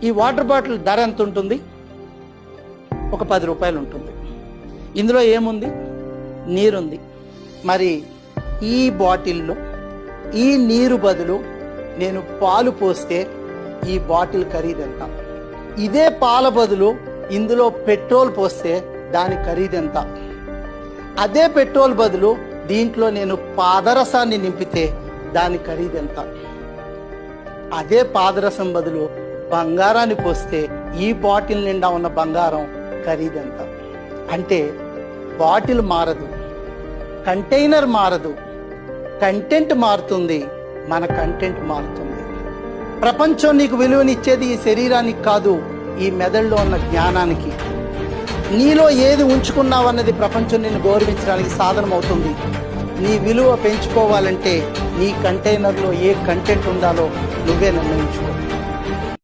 ఈ water bottle ధర ఎంత ఉంటుంది? ఒక 10 రూపాయలు ఉంటుంది. ఇందులో ఏముంది? నీరుంది. మరి ఈ బాటిల్లో ఈ నీరు బదులు నేను పాలు పోస్తే ఈ బాటిల్ ఖరీదెంత? ఇదే పాల బదులు ఇందులో పెట్రోల్ పోస్తే దాని ఖరీదెంత? అదే పెట్రోల్ బదులు దీంట్లో నేను పాదరసాన్ని నింపితే దాని ఖరీదెంత? అదే పాదరసం బదులు బంగారాన్ని పోస్తే ఈ బాటిల్ నిండా ఉన్న బంగారం ఖరీదెంత? అంటే బాటిల్ మారదు, కంటైనర్ మారదు, కంటెంట్ మారుతుంది, మన కంటెంట్ మారుతుంది. ప్రపంచం నీకు విలువనిచ్చేది ఈ శరీరానికి కాదు, ఈ మెదడులో ఉన్న జ్ఞానానికి. నీలో ఏది ఉంచుకున్నావన్నది ప్రపంచం నిన్ను గౌరవించడానికి సాధనం అవుతుంది. నీ విలువ పెంచుకోవాలంటే నీ కంటైనర్లో ఏ కంటెంట్ ఉండాలో నువ్వే నిర్ణయించుకో.